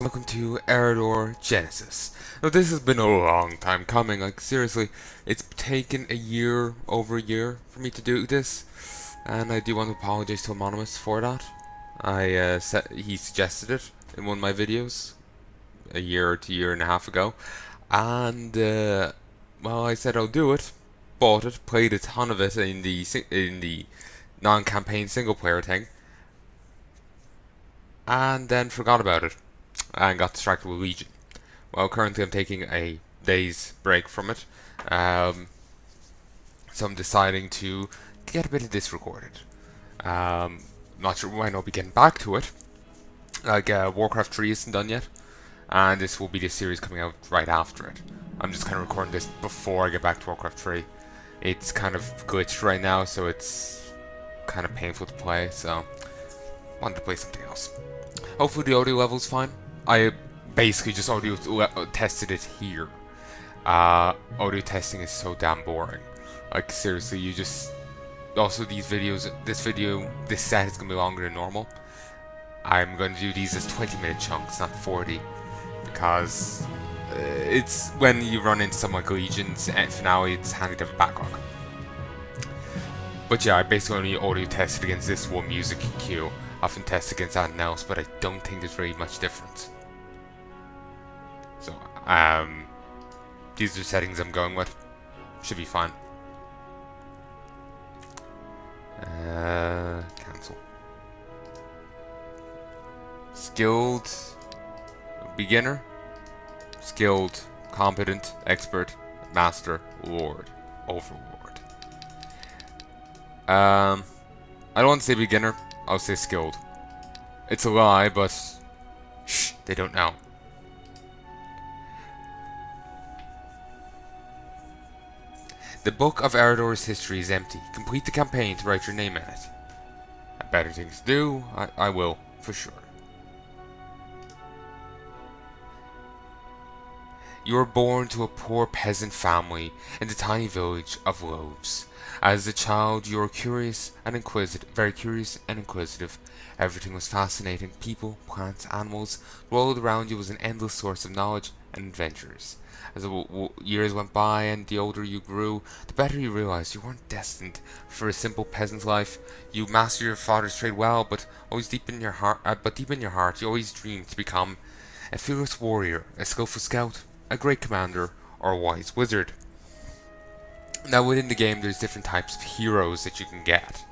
welcome to Eador Genesis. Now this has been a long time coming, like seriously, it's taken over a year for me to do this, and I do want to apologize to Anonymous for that. He suggested it in one of my videos a year to year and a half ago, and well, I said I'll do it, bought it, played a ton of it in the non-campaign single player thing, and then forgot about it and got distracted with Legion. Well, currently I'm taking a day's break from it, so I'm deciding to get a bit of this recorded. Not sure when I'll be getting back to it. Like Warcraft 3 isn't done yet, and this will be the series coming out right after it. I'm just kind of recording this before I get back to Warcraft 3. It's kind of glitched right now, so it's kind of painful to play, so I wanted to play something else. Hopefully the audio level's fine. I basically just audio tested it here. Audio testing is so damn boring. Like seriously, you just... Also these videos, this set is going to be longer than normal. I'm going to do these as 20-minute chunks, not 40. Because it's when you run into something like Legion's and Finale, it's handy to have a backlog. But yeah, I basically only audio tested against this one music cue. Often test against anything else, but I don't think there's really much difference. So, these are settings I'm going with. Should be fine. Cancel. Skilled, beginner, skilled, competent, expert, master, lord, overlord. I don't want to say beginner. I'll say skilled. It's a lie, but shh, they don't know. The book of Eador's history is empty. Complete the campaign to write your name in it. Better things to do. I will, for sure. You were born to a poor peasant family in the tiny village of Loaves. As a child, you were curious and inquisitive, very curious and inquisitive. Everything was fascinating. People, plants, animals. The world around you was an endless source of knowledge and adventures. As the years went by and the older you grew, the better you realized you weren't destined for a simple peasant's life. You mastered your father's trade well, but deep in your heart, you always dreamed to become a fearless warrior, a skillful scout, a great commander, or a wise wizard. Now within the game there's different types of heroes that you can get.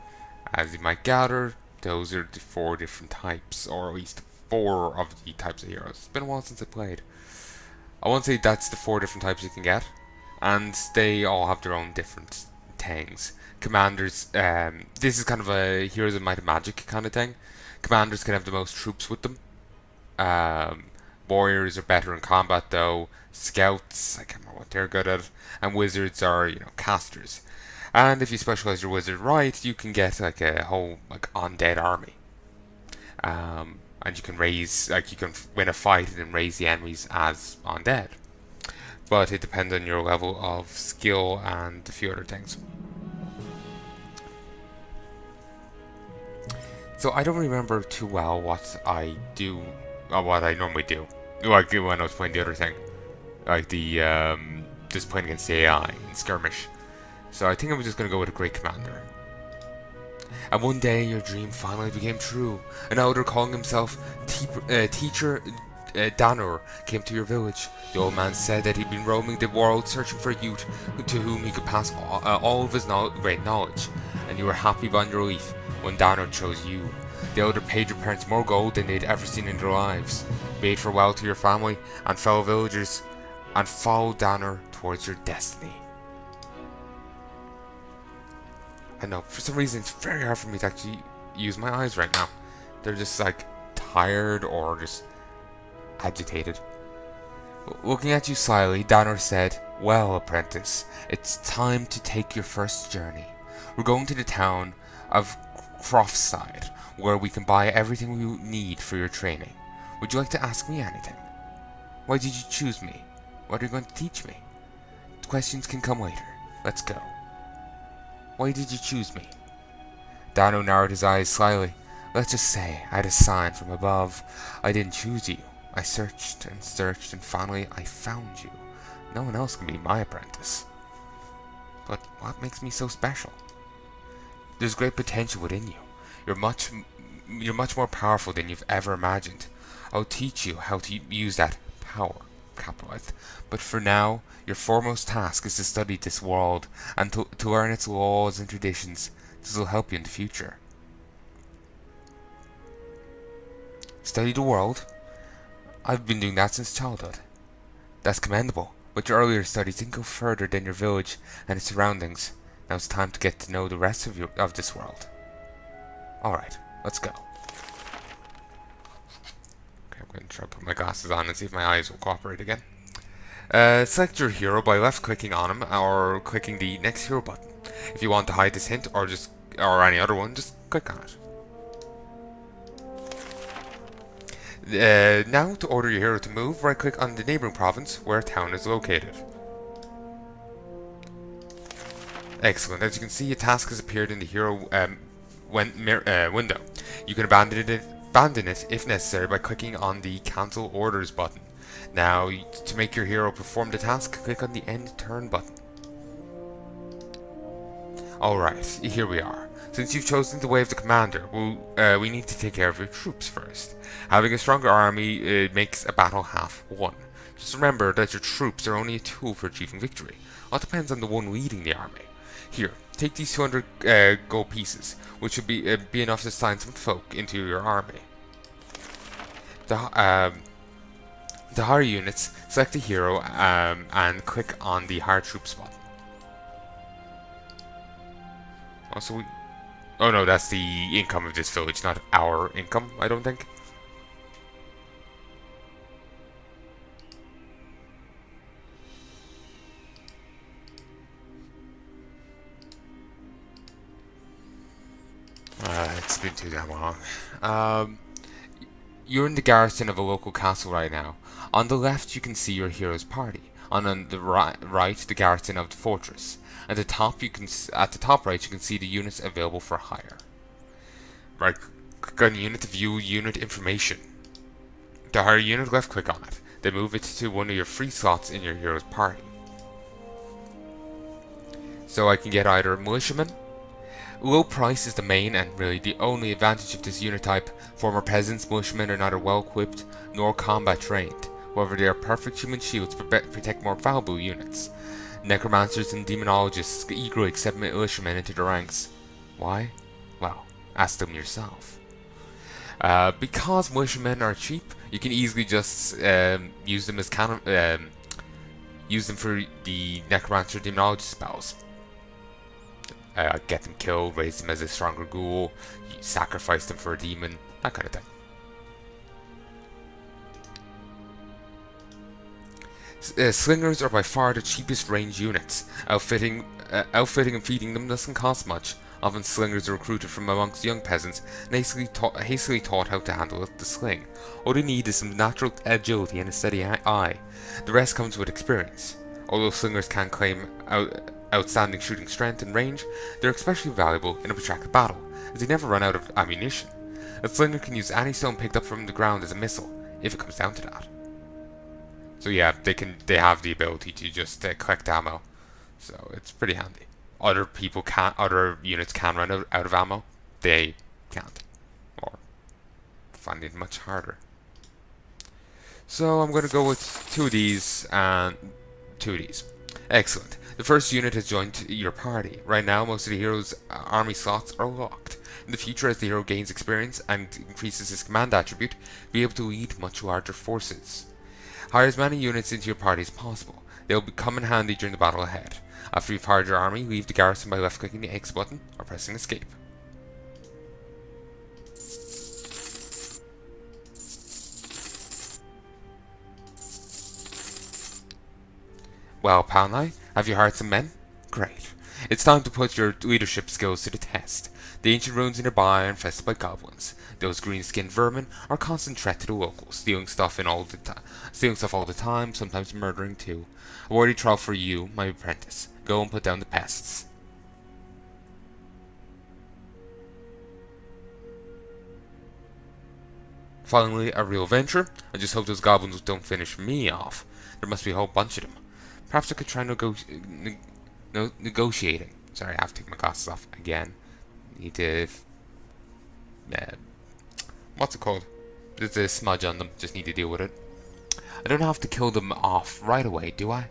As you might gather, those are the 4 different types, or at least 4 of the types of heroes. It's been a while since I played. I won't say that's the 4 different types you can get, and they all have their own different things. Commanders, this is kind of a Heroes of Might and Magic kind of thing. Commanders can have the most troops with them. Warriors are better in combat though. Scouts, I can't remember what they're good at. And wizards are, casters. And if you specialize your wizard right, you can get like a whole undead army. And you can you can win a fight and then raise the enemies as undead. But it depends on your level of skill and a few other things. So I don't remember too well what I do, or what I normally do. Like when I was playing the other thing. Like the, just playing against the AI in Skirmish. So I think I'm just going to go with a Great Commander. And one day your dream finally became true. An elder calling himself Teacher Danor came to your village. The old man said that he'd been roaming the world searching for a youth to whom he could pass all of his great knowledge. And you were happy beyond your relief when Danor chose you. The elder paid your parents more gold than they'd ever seen in their lives, bade farewell to your family and fellow villagers, and followed Danor towards your destiny. I know, for some reason it's very hard for me to actually use my eyes right now. They're just tired or just agitated. Looking at you slyly, Danor said, "Well, apprentice, it's time to take your first journey. We're going to the town of Croftside, where we can buy everything we need for your training. Would you like to ask me anything? Why did you choose me? What are you going to teach me? The questions can come later. Let's go." Why did you choose me? Dano narrowed his eyes slyly. Let's just say I had a sign from above. I didn't choose you. I searched and searched, and finally I found you. No one else can be my apprentice. But what makes me so special? There's great potential within you. You're much more powerful than you've ever imagined. I'll teach you how to use that power, capitalized. But for now, your foremost task is to study this world and to learn its laws and traditions. This will help you in the future. Study the world? I've been doing that since childhood. That's commendable, but your earlier studies didn't go further than your village and its surroundings. Now it's time to get to know the rest of this world. Alright, let's go. Okay, I'm going to try to put my glasses on and see if my eyes will cooperate again. Select your hero by left-clicking on him or clicking the next hero button. If you want to hide this hint or any other one, just click on it. Now, to order your hero to move, right-click on the neighboring province where a town is located. Excellent. As you can see, a task has appeared in the hero window. You can abandon it if necessary by clicking on the Cancel Orders button. Now, to make your hero perform the task, click on the End Turn button. Alright, here we are. Since you've chosen the way of the commander, we need to take care of your troops first. Having a stronger army makes a battle half won. Just remember that your troops are only a tool for achieving victory. All depends on the one leading the army. Here, take these 200 gold pieces, which should be enough to sign some folk into your army. To hire units, select a hero and click on the Hire Troops button. Also, oh no, that's the income of this village, not our income, I don't think. It's been too damn long. You're in the garrison of a local castle right now. On the left, you can see your hero's party. On the right, the garrison of the fortress. At the top right, you can see the units available for hire. Right, click on unit to view unit information. To hire a unit, left click on it. Then move it to one of your free slots in your hero's party. So I can get either a militiaman. Low price is the main and really the only advantage of this unit type. Former peasants, militiamen are neither well equipped nor combat trained. However, they are perfect human shields to protect more valuable units. Necromancers and demonologists eagerly accept militiamen into their ranks. Why? Well, ask them yourself. Because militiamen are cheap, you can easily just use them as use them for the necromancer demonology spells. Get them killed, raise them as a stronger ghoul, sacrifice them for a demon, that kind of thing. Slingers are by far the cheapest range units. Outfitting and feeding them doesn't cost much. Often slingers are recruited from amongst young peasants and hastily taught how to handle the sling. All they need is some natural agility and a steady eye. The rest comes with experience. Although slingers can claim outstanding shooting strength and range, they're especially valuable in a protracted battle, as they never run out of ammunition. A slinger can use any stone picked up from the ground as a missile, if it comes down to that. So yeah, they have the ability to just collect ammo, so it's pretty handy. Other units can run out of ammo, they can't, or find it much harder. So I'm going to go with two of these and two of these. Excellent. The first unit has joined your party. Right now, most of the hero's army slots are locked. In the future, as the hero gains experience and increases his command attribute, be able to lead much larger forces. Hire as many units into your party as possible. They will come in handy during the battle ahead. After you've hired your army, leave the garrison by left-clicking the X button or pressing Escape. Well, Palnai, have you hired some men? Great. It's time to put your leadership skills to the test. The ancient ruins nearby are infested by goblins. Those green-skinned vermin are a constant threat to the locals, stealing stuff all the time, sometimes murdering too. A worthy trial for you, my apprentice. Go and put down the pests. Finally, a real venture. I just hope those goblins don't finish me off. There must be a whole bunch of them. Perhaps I could try negotiating. Sorry, I have to take my glasses off again. Need to... Uh, what's it called? There's a smudge on them. Just need to deal with it. I don't have to kill them off right away, do I?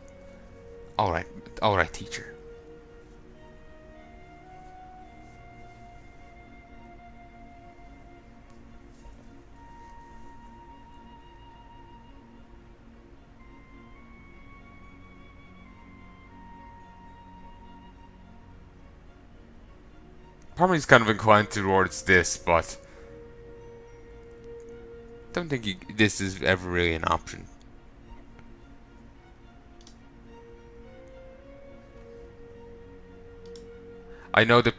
Alright, teacher. Part of me's kind of inclined towards this, but don't think this is ever really an option. I know the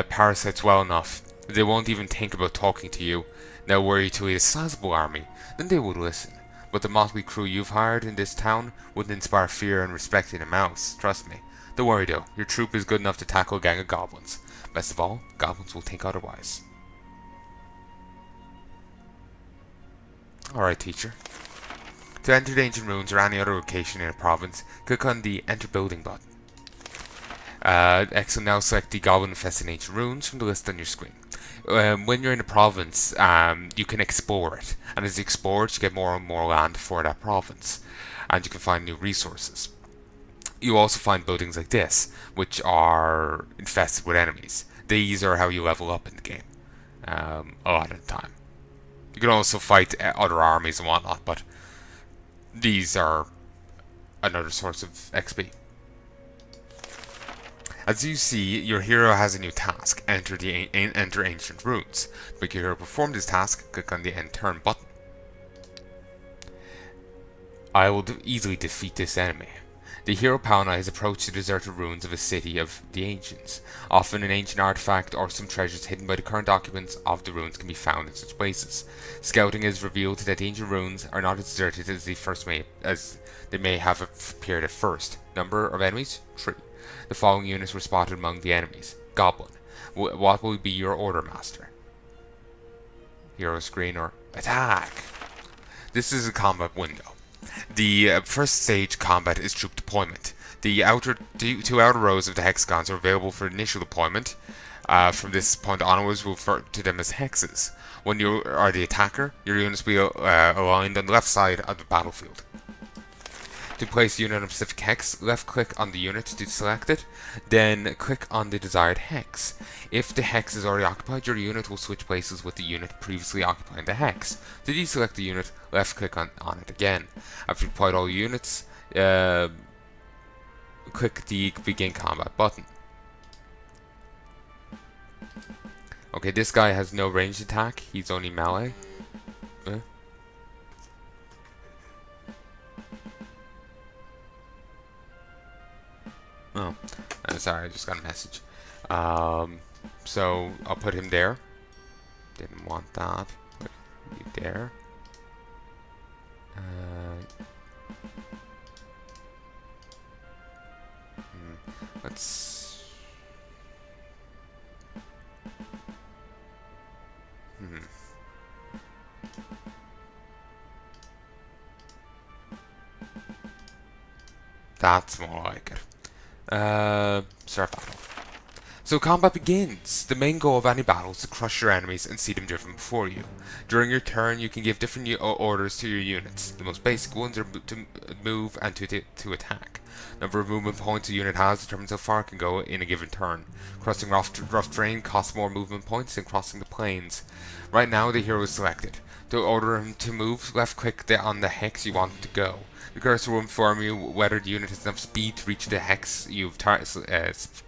parasites well enough. They won't even think about talking to you. Now were you to lead a sizable army, then they would listen. But the motley crew you've hired in this town wouldn't inspire fear and respect in a mouse, trust me. Don't worry though, your troop is good enough to tackle a gang of goblins. Best of all, goblins will think otherwise. Alright, teacher. To enter the ancient ruins or any other location in a province, click on the Enter Building button. X will now select the goblin-infested ancient ruins from the list on your screen. When you're in a province, you can explore it, and as you explore it, you get more and more land for that province, and you can find new resources. You also find buildings like this, which are infested with enemies. These are how you level up in the game, a lot of the time. You can also fight other armies and whatnot, but these are another source of XP. As you see, your hero has a new task. Enter ancient ruins. To make your hero perform this task, click on the End Turn button. I will easily defeat this enemy. The hero Palnai has approached the deserted ruins of a city of the ancients. Often an ancient artifact or some treasures hidden by the current occupants of the ruins can be found in such places. Scouting has revealed that the ancient ruins are not as deserted as they may have appeared at first. Number of enemies? 3. The following units were spotted among the enemies. Goblin. What will be your order, master? Hero screen or attack. This is a combat window. The first stage combat is troop deployment. The two outer rows of the hexagons are available for initial deployment. From this point onwards, we'll refer to them as hexes. When you are the attacker, your units will be aligned on the left side of the battlefield. To place a unit on a specific hex, left-click on the unit to select it, then click on the desired hex. If the hex is already occupied, your unit will switch places with the unit previously occupying the hex. To deselect the unit, left-click on it again. After you've deployed all units, click the Begin Combat button. Okay, this guy has no ranged attack, he's only melee. Oh, sorry, I just got a message. So I'll put him there. Didn't want that. Put you there. Let's. That's more like it. Start battle. So combat begins. The main goal of any battle is to crush your enemies and see them driven before you. During your turn, you can give different orders to your units. The most basic ones are to move and to attack. Number of movement points a unit has determines how far it can go in a given turn. Crossing rough terrain costs more movement points than crossing the plains. Right now, the hero is selected. To order him to move, left-click on the hex you want him to go. The cursor will inform you whether the unit has enough speed to reach the hex you've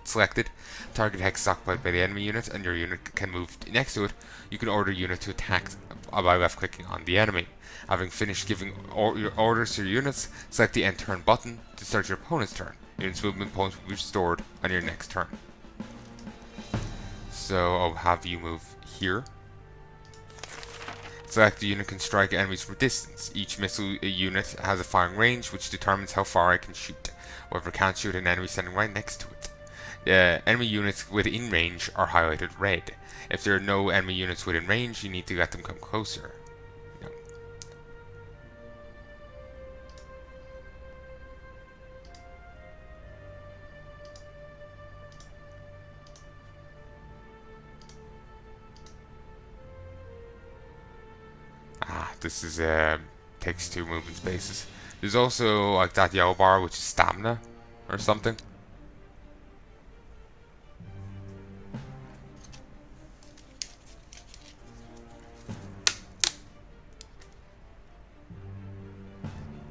selected. Target hex is occupied by the enemy unit, and your unit can move next to it. You can order your unit to attack by left-clicking on the enemy. Having finished giving your orders to your units, select the End Turn button to start your opponent's turn. Unit's movement points will be restored on your next turn. So I'll have you move here. Select the unit can strike enemies from distance. Each missile unit has a firing range, which determines how far it can shoot. However, can't shoot an enemy standing right next to it. Enemy units within range are highlighted red. If there are no enemy units within range, you need to let them come closer. No. This is takes 2 movement spaces. There's also like that yellow bar, which is stamina or something.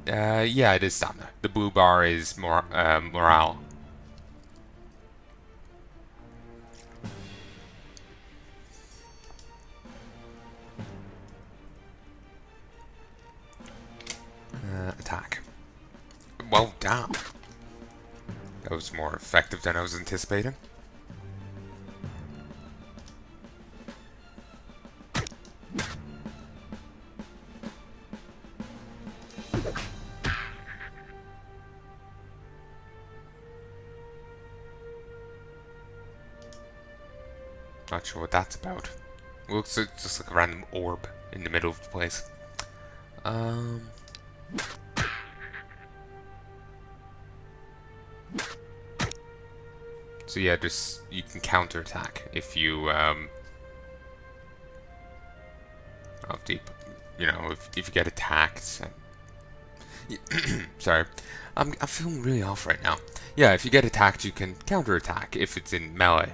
Yeah, it is stamina. The blue bar is more morale. Attack. Well, damn. That was more effective than I was anticipating. Not sure what that's about. Looks like just like a random orb in the middle of the place. So yeah, just you can counterattack if you if you get attacked. Sorry, I'm feeling really off right now. Yeah, if you get attacked, you can counterattack if it's in melee.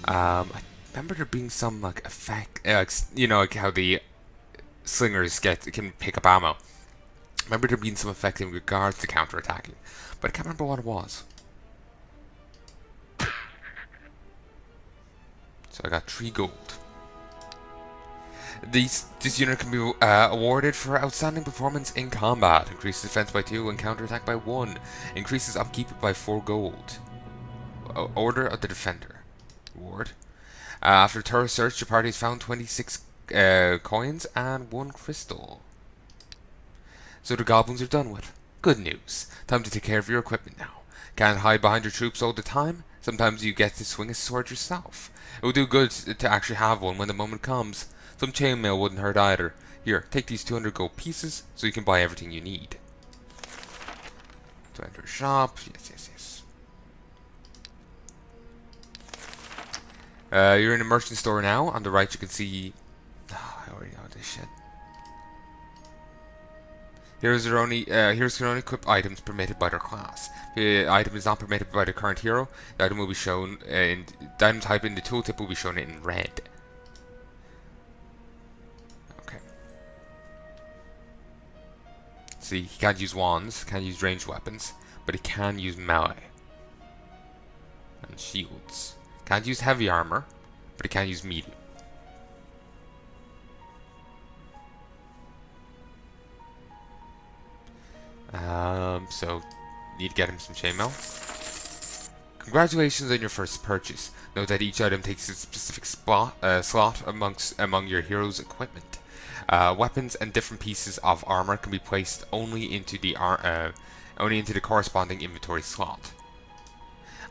I remember there being some like effect, like how the slingers can pick up ammo. I remember there being some effect in regards to counterattacking, but I can't remember what it was. So I got 3 gold. This unit can be awarded for outstanding performance in combat. Increases defense by 2 and counterattack by 1. Increases upkeep by 4 gold. Order of the Defender. Award. After a thorough search, the party has found 26 coins and 1 crystal. So the goblins are done with. Good news. Time to take care of your equipment now. Can't hide behind your troops all the time. Sometimes you get to swing a sword yourself. It will do good to actually have one when the moment comes. Some chainmail wouldn't hurt either. Here, take these 200 gold pieces so you can buy everything you need. To enter a shop. Yes. You're in a merchant store now. On the right you can see... I already know this shit. Heroes can only equip items permitted by their class. The item is not permitted by the current hero. The item will be shown the item type in the tooltip will be shown in red. Okay. See, he can't use wands, can't use ranged weapons, but he can use melee and shields. Can't use heavy armor, but he can use medium. So need to get him some chainmail. Congratulations on your first purchase. Note that each item takes a specific slot among your hero's equipment. Weapons and different pieces of armor can be placed only into the corresponding inventory slot.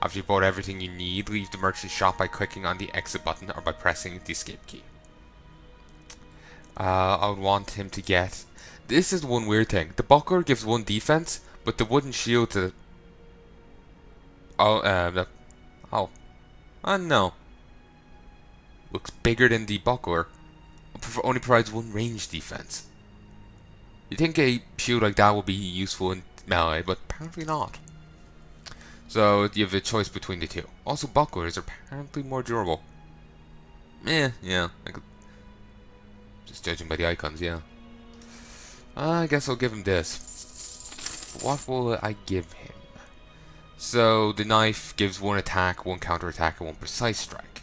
After you've bought everything you need, leave the merchant shop by clicking on the exit button or by pressing the escape key. I would want him to get... This is one weird thing. The buckler gives 1 defense, but the wooden shield to... I don't know. Looks bigger than the buckler. Only provides 1 range defense. You'd think a shield like that would be useful in melee, but apparently not. So you have a choice between the two. Also, bucklers are apparently more durable. Yeah. Just judging by the icons, yeah. I guess I'll give him this. What will I give him? So the knife gives 1 attack, 1 counterattack, and 1 precise strike.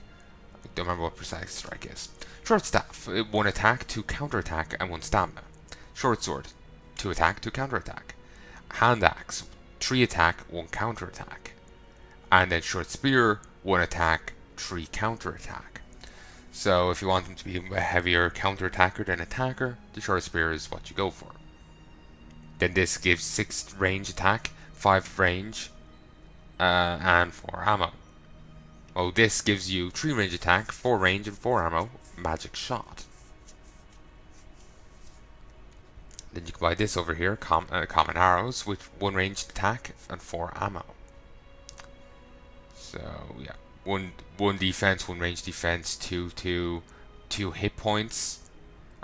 I don't remember what precise strike is. Short staff, 1 attack, 2 counterattack, and 1 stamina. Short sword, 2 attack, 2 counterattack. Hand axe, 3 attack, 1 counterattack. And then short spear, 1 attack, 3 counterattack. So if you want him to be a heavier counterattacker than attacker, the short spear is what you go for. Then this gives 6 range attack, 5 range, and 4 ammo. Oh, this gives you 3 range attack, 4 range, and 4 ammo. Magic shot. Then you can buy this over here, common arrows, with 1 ranged attack and 4 ammo. So yeah, one defense, 1 range defense, 2 hit points,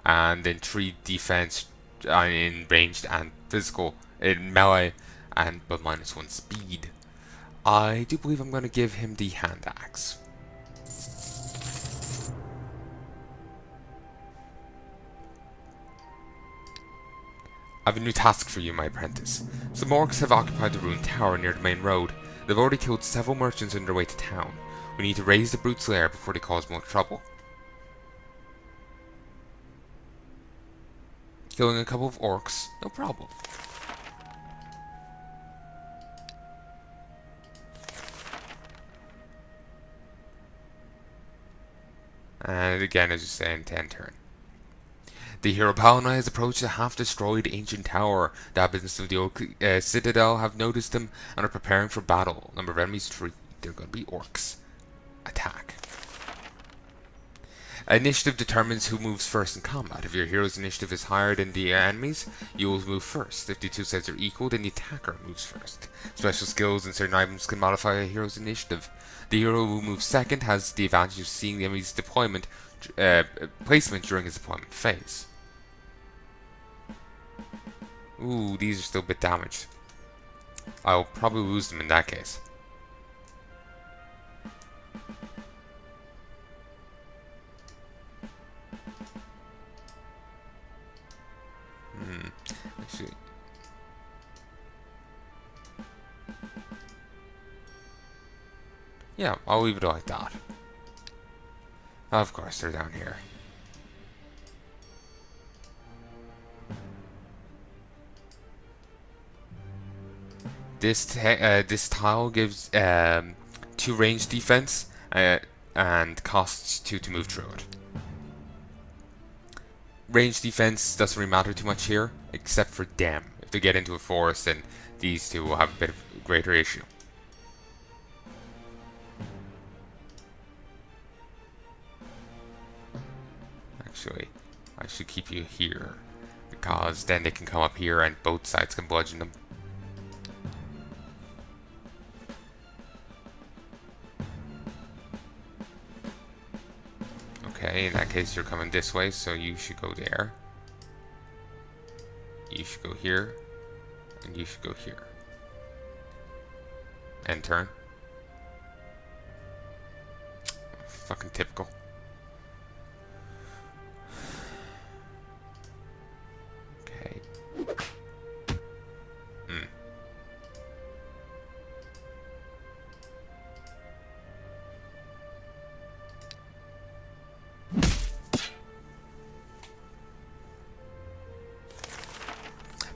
and then 3 defense in ranged and physical in melee, and but -1 speed. I do believe I'm going to give him the hand axe. I have a new task for you, my apprentice. Some orcs have occupied the ruined tower near the main road. They've already killed several merchants on their way to town. We need to raise the brute's lair before they cause more trouble. Killing a couple of orcs, no problem. And again, as you say, in 10 turn. The hero Palnai has approached the half-destroyed ancient tower. The inhabitants of the old citadel have noticed them and are preparing for battle. Number of enemies 3. They're going to be orcs. Attack. Initiative determines who moves first in combat. If your hero's initiative is higher than the enemies, you will move first. If the two sides are equal, then the attacker moves first. Special skills and certain items can modify a hero's initiative. The hero who moves second has the advantage of seeing the enemy's placement during his deployment phase. Ooh, these are still a bit damaged. I'll probably lose them in that case. Actually, yeah, I'll leave it like that. Of course, they're down here. This tile gives 2 range defense and costs 2 to move through it. Range defense doesn't really matter too much here, except for them. If they get into a forest, then these two will have a bit of a greater issue. Actually, I should keep you here, because then they can come up here and both sides can bludgeon them. Okay, in that case you're coming this way, so you should go there. You should go here. And you should go here. End turn. Fucking typical. Okay.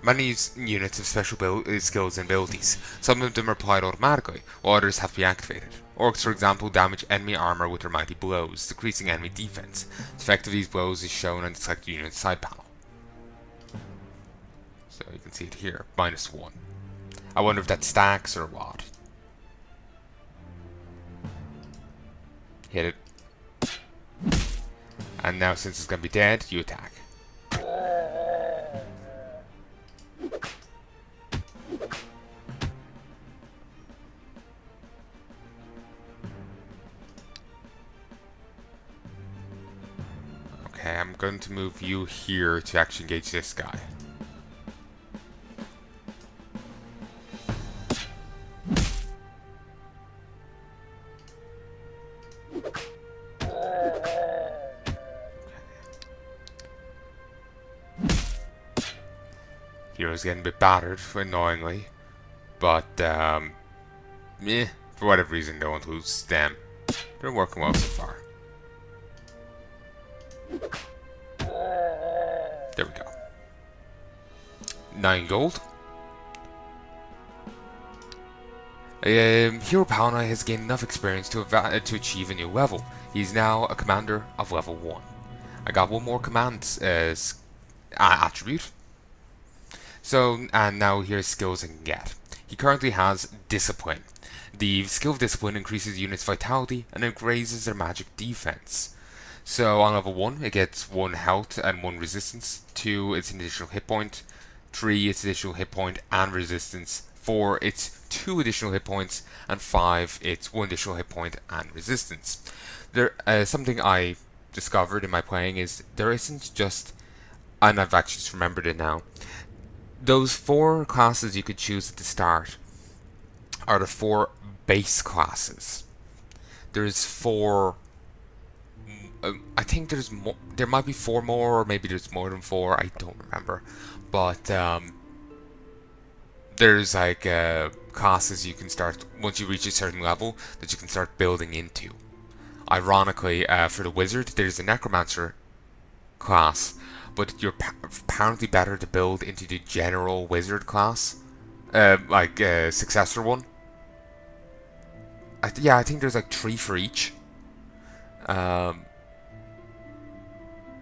Many units have special skills and abilities. Some of them are applied automatically, while others have to be activated. Orcs, for example, damage enemy armor with their mighty blows, decreasing enemy defense. The effect of these blows is shown on the selected unit's side panel. So you can see it here, -1. I wonder if that stacks or what. Hit it. And now, since it's going to be dead, you attack. Okay, I'm going to move you here to actually engage this guy. Hero's getting a bit battered, annoyingly, but for whatever reason, no one loses them. They're working well so far. There we go. 9 gold. Hero Palnai has gained enough experience to achieve a new level. He is now a commander of level 1. I got one more command attribute. So, and now here's skills I can get. He currently has Discipline. The skill of Discipline increases the unit's vitality and it raises their magic defense. So on level 1, it gets 1 health and 1 resistance. 2, it's an additional hit point. 3, it's additional hit point and resistance. 4, it's 2 additional hit points. And 5, it's 1 additional hit point and resistance. Something I discovered in my playing is there isn't just and I've actually just remembered it now. Those 4 classes you could choose at the start are the 4 base classes. There's 4. I think there's more. There might be 4 more, or maybe there's more than 4. I don't remember, but there's like classes you can start once you reach a certain level that you can start building into. Ironically, for the wizard, there's a necromancer class, but you're apparently better to build into the general wizard class, like successor one. Yeah, I think there's like 3 for each um,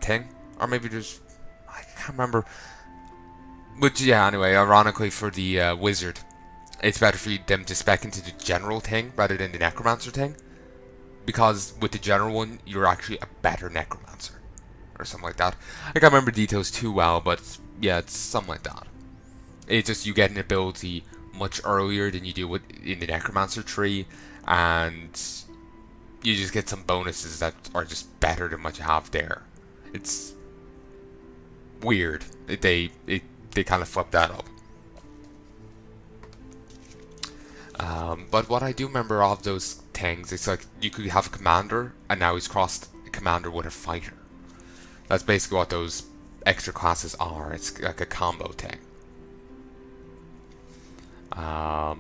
thing, or maybe there's, I can't remember. But yeah, anyway, ironically for the wizard, it's better for them to spec into the general thing rather than the necromancer thing, because with the general one, you're actually a better necromancer or something like that. I can't remember details too well, but yeah, it's something like that. It's just you get an ability much earlier than you do with in the necromancer tree, and you just get some bonuses that are just better than what you have there. It's weird. They kind of flip that up. But what I do remember of those things, it's like you could have a commander, and now he's crossed a commander with a fighter. That's basically what those extra classes are. It's like a combo thing. At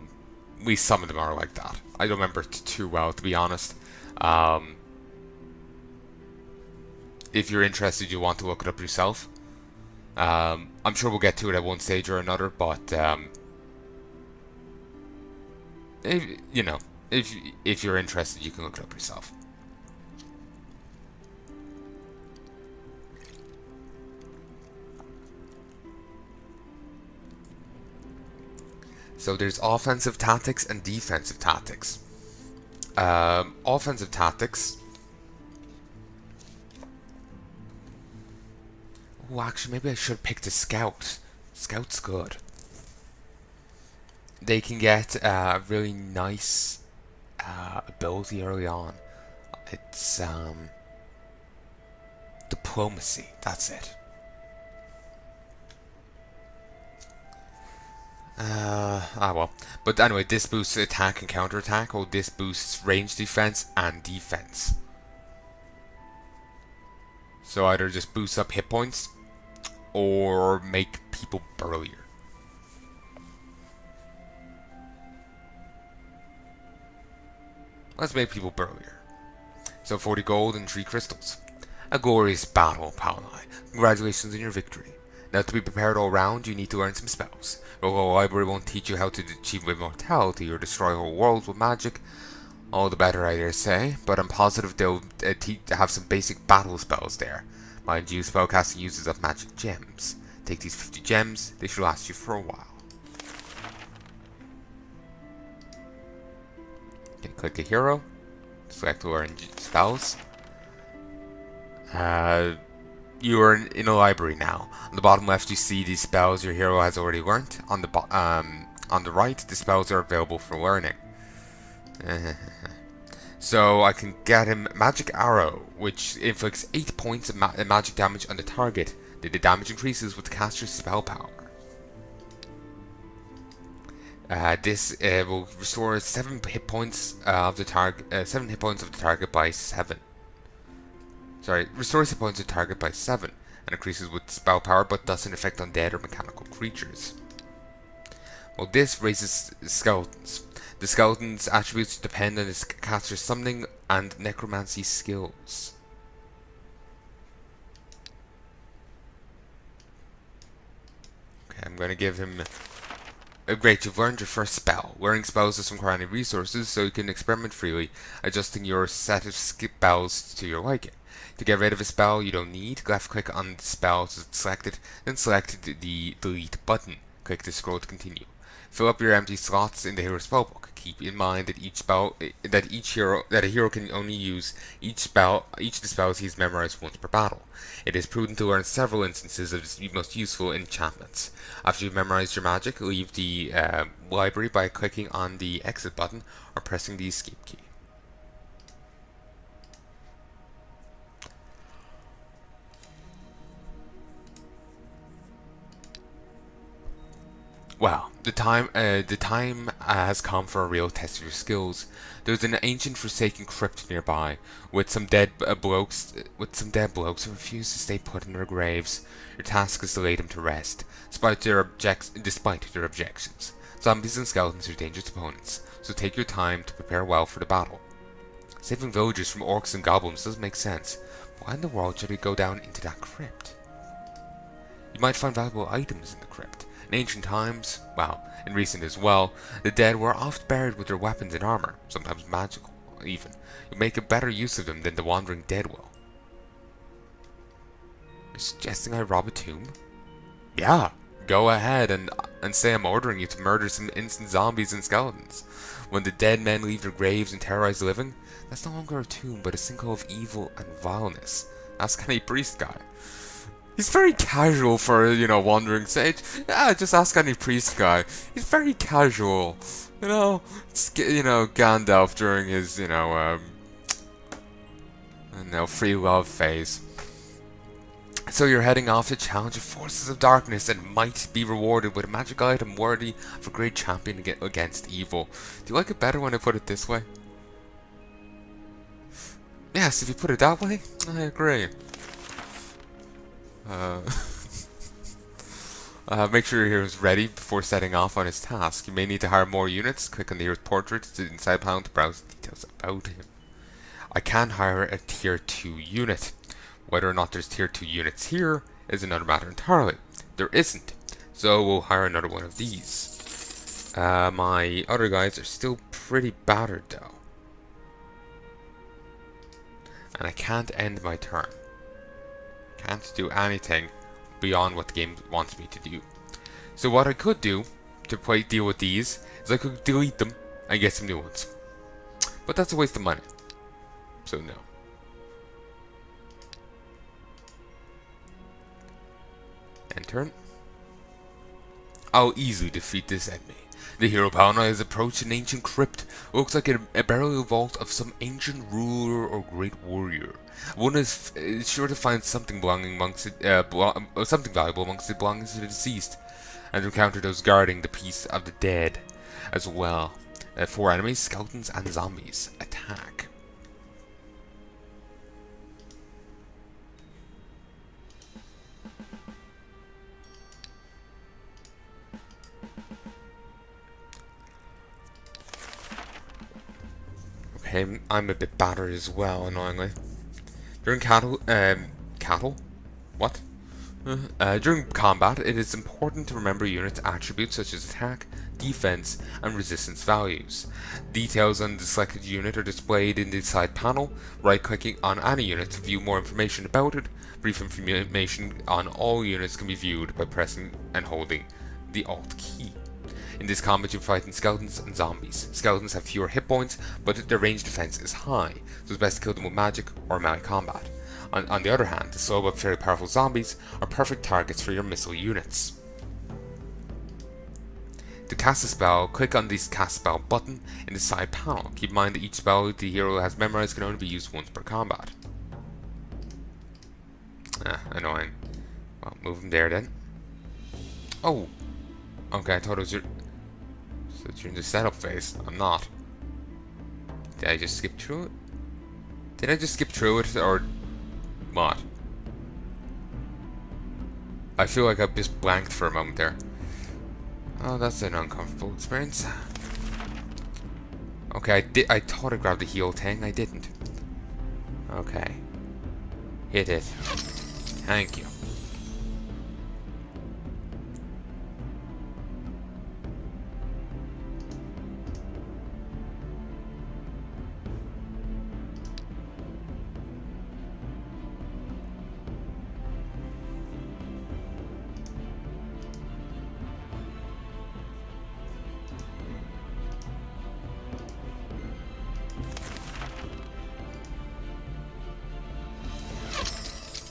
least some of them are like that. I don't remember too well, to be honest. Um, if you're interested, you want to look it up yourself. I'm sure we'll get to it at one stage or another, but if, you know, if you're interested, you can look it up yourself. So there's offensive tactics and defensive tactics. Offensive tactics. Oh, actually, maybe I should have picked a scout. Scout's good. They can get a really nice ability early on. It's diplomacy. That's it. Well. But anyway, this boosts attack and counterattack, or this boosts range defense and defense. So either just boosts up hit points, or make people burlier. Let's make people burlier. So 40 gold and 3 crystals. A glorious battle, Palnai. Congratulations on your victory. Now to be prepared all round, you need to learn some spells. The local library won't teach you how to achieve immortality or destroy whole worlds with magic. All the better, I dare say, but I'm positive they'll have some basic battle spells there. Mind you, spellcasting uses up magic gems. Take these 50 gems, they should last you for a while. Okay, click a hero. Select learn spells. You are in a library now. On the bottom left, you see the spells your hero has already learned. On the right, the spells are available for learning. So I can get him Magic Arrow, which inflicts 8 points of magic damage on the target. The damage increases with the caster's spell power. This will restore 7 hit points of the target. 7 hit points of the target by 7. Sorry, restores hit points of the target by 7, and increases with spell power, but doesn't affect undead or mechanical creatures. Well, this raises skeletons. The skeleton's attributes depend on his caster's summoning and necromancy skills. Okay, I'm going to give him... Great, you've learned your first spell. Learning spells doesn't require any resources, so you can experiment freely, adjusting your set of spells to your liking. To get rid of a spell you don't need, left click on the spell to select it, then select the delete button. Click the scroll to continue. Fill up your empty slots in the hero spellbook. Keep in mind that a hero can only use each of the spells he's memorized once per battle. It is prudent to learn several instances of the most useful enchantments. After you've memorized your magic, leave the library by clicking on the exit button or pressing the escape key. Well, the time has come for a real test of your skills. There's an ancient forsaken crypt nearby, with some dead blokes who refuse to stay put in their graves. Your task is to lay them to rest, despite their objections. Zombies and skeletons are dangerous opponents, so take your time to prepare well for the battle. Saving villagers from orcs and goblins does make sense. Why in the world should we go down into that crypt? You might find valuable items in the crypt. In ancient times, well, in recent as well, the dead were oft buried with their weapons and armor, sometimes magical, even. You make a better use of them than the wandering dead will. You're suggesting I rob a tomb? Yeah, go ahead and say I'm ordering you to murder some innocent zombies and skeletons. When the dead men leave their graves and terrorize the living, that's no longer a tomb, but a sinkhole of evil and vileness. Ask any priest guy. He's very casual for, wandering sage. Yeah, just ask any priest guy. He's very casual. It's, Gandalf during his, free love phase. So you're heading off to challenge the forces of darkness and might be rewarded with a magic item worthy of a great champion against evil. Do you like it better when I put it this way? Yes, if you put it that way, I agree. Make sure your hero is ready before setting off on his task. You may need to hire more units. Click on the hero's portrait to the inside panel to browse details about him. I can hire a tier 2 unit. Whether or not there's tier 2 units here is another matter entirely. There isn't, so we'll hire another one of these. My other guys are still pretty battered though. And I can't end my turn. Can't do anything beyond what the game wants me to do. So what I could do to deal with these is I could delete them and get some new ones. But that's a waste of money. So no. End turn. I'll easily defeat this enemy. The hero Palnai has approached an ancient crypt. It looks like a burial vault of some ancient ruler or great warrior. One is sure to find something belonging amongst something valuable amongst the belongings of the deceased, and encounter those guarding the peace of the dead as well. 4 enemies, skeletons and zombies. Attack. Okay, I'm a bit battered as well, annoyingly. During during combat, it is important to remember units' attributes such as attack, defense, and resistance values. Details on the selected unit are displayed in the side panel. Right-clicking on any unit to view more information about it. Brief information on all units can be viewed by pressing and holding the Alt key. In this combat, you're fighting skeletons and zombies. Skeletons have fewer hit points, but their range defense is high, so it's best to kill them with magic or melee combat. On the other hand, the slow but very powerful zombies are perfect targets for your missile units. To cast a spell, click on the cast spell button in the side panel. Keep in mind that each spell the hero has memorized can only be used once per combat. Annoying. Well, move him there then. Oh! Okay, I thought it was your... So you're in the setup phase. I'm not. Did I just skip through it? Did I just skip through it, or what? I feel like I just blanked for a moment there. Oh, that's an uncomfortable experience. Okay, I thought I grabbed the heal thing. I didn't. Okay. Hit it. Thank you.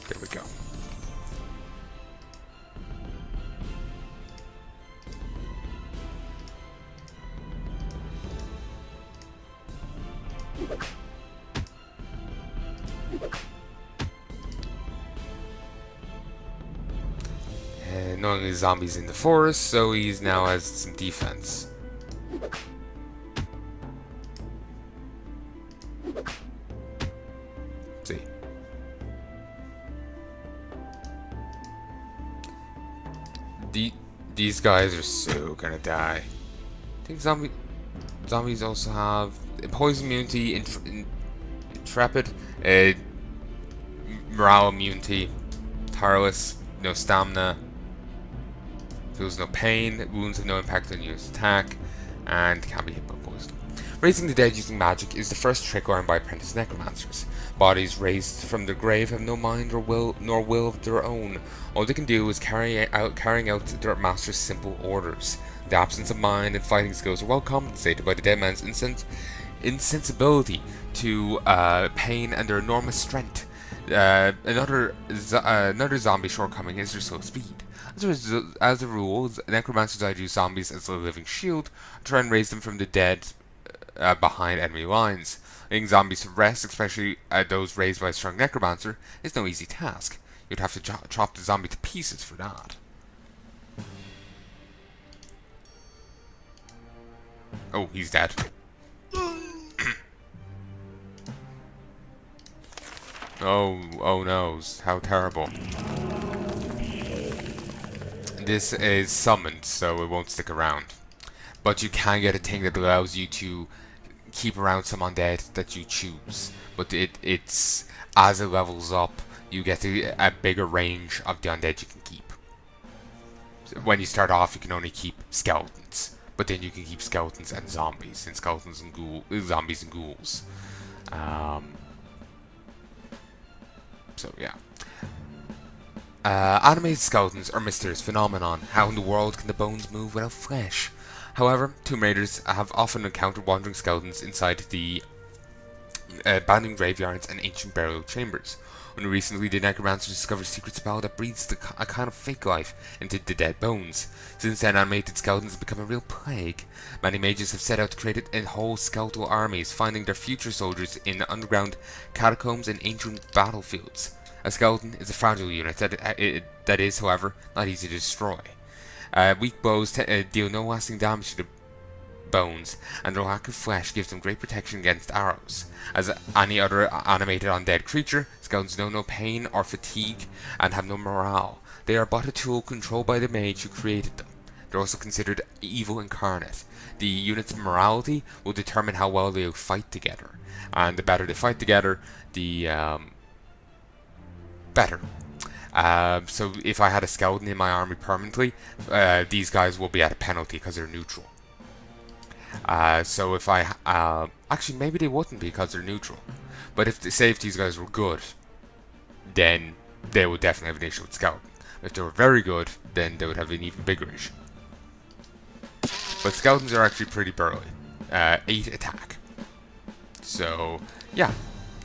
There we go. unknowingly zombies in the forest, so he's now has some defense. See. These guys are so gonna die. I think zombies also have poison immunity, intrepid, morale immunity, tireless, no stamina, feels no pain, wounds have no impact on your attack, and can be hit by poison. Raising the dead using magic is the first trick learned by apprentice necromancers. Bodies raised from their grave have no mind or will of their own. All they can do is carrying out their master's simple orders. The absence of mind and fighting skills are well compensated by the dead man's insensibility to pain and their enormous strength. Another zombie shortcoming is their slow speed. As a rule, necromancers either use zombies as a living shield, or try and raise them from the dead behind enemy lines. Getting zombies to rest, especially those raised by a strong necromancer, is no easy task. You'd have to chop the zombie to pieces for that. Oh, he's dead. Oh no, how terrible. This is summoned, so it won't stick around. But you can get a thing that allows you to keep around some undead that you choose. But it's as it levels up, you get a bigger range of the undead you can keep. So when you start off, you can only keep skeletons, but then you can keep skeletons and zombies, and zombies and ghouls. So yeah. Animated skeletons are a mysterious phenomenon. How in the world can the bones move without flesh? However, Tomb Raiders have often encountered wandering skeletons inside the abandoned graveyards and ancient burial chambers. Only recently did necromancers discover a secret spell that breathes a kind of fake life into the dead bones. Since then, animated skeletons have become a real plague. Many mages have set out to create whole skeletal armies, finding their future soldiers in underground catacombs and ancient battlefields. A skeleton is a fragile unit that is, however, not easy to destroy. Weak blows deal no lasting damage to the bones, and their lack of flesh gives them great protection against arrows. As any other animated undead creature, skeletons know no pain or fatigue and have no morale. They are but a tool controlled by the mage who created them. They're also considered evil incarnate. The unit's morality will determine how well they'll fight together, and the better they fight together, the better. So if I had a skeleton in my army permanently, these guys will be at a penalty because they're neutral. So if I actually maybe they wouldn't because they're neutral, but if these guys were good, then they would definitely have an issue with skeleton. If they were very good, then they would have an even bigger issue. But skeletons are actually pretty burly. 8 attack. So yeah,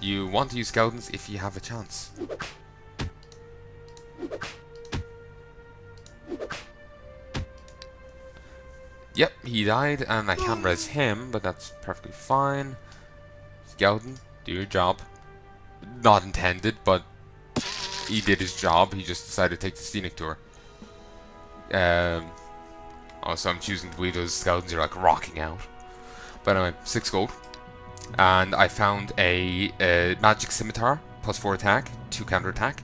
you want to use skeletons if you have a chance. Yep, he died, and I can't res him, but that's perfectly fine. Skeleton, do your job. Not intended, but he did his job. He just decided to take the scenic tour. Also, I'm choosing to believe those skeletons are like rocking out. But anyway, 6 gold. And I found a magic scimitar, +4 attack, 2 counter attack.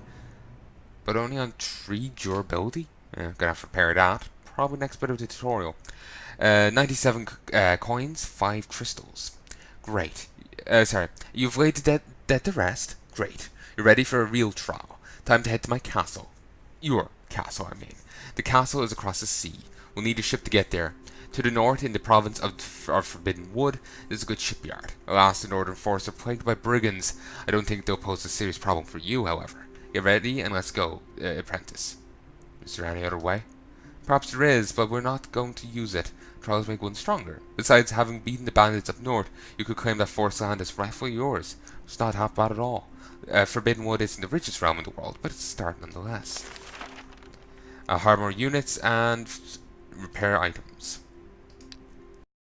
But only on 3 durability. I'm gonna have to repair that. Probably next bit of the tutorial. 97 coins, 5 crystals. Great. Sorry. You've laid the dead to rest. Great. You're ready for a real trial. Time to head to my castle. Your castle, I mean. The castle is across the sea. We'll need a ship to get there. To the north, in the province of Forbidden Wood, there's a good shipyard. Alas, the northern forests are plagued by brigands. I don't think they'll pose a serious problem for you, however. Get ready and let's go, apprentice. Is there any other way? Perhaps there is, but we're not going to use it. Trials make one stronger. Besides, having beaten the bandits up north, you could claim that forest land is rightfully yours. It's not half bad at all. Forbidden Wood isn't the richest realm in the world, but it's a start nonetheless. Hire more units and repair items.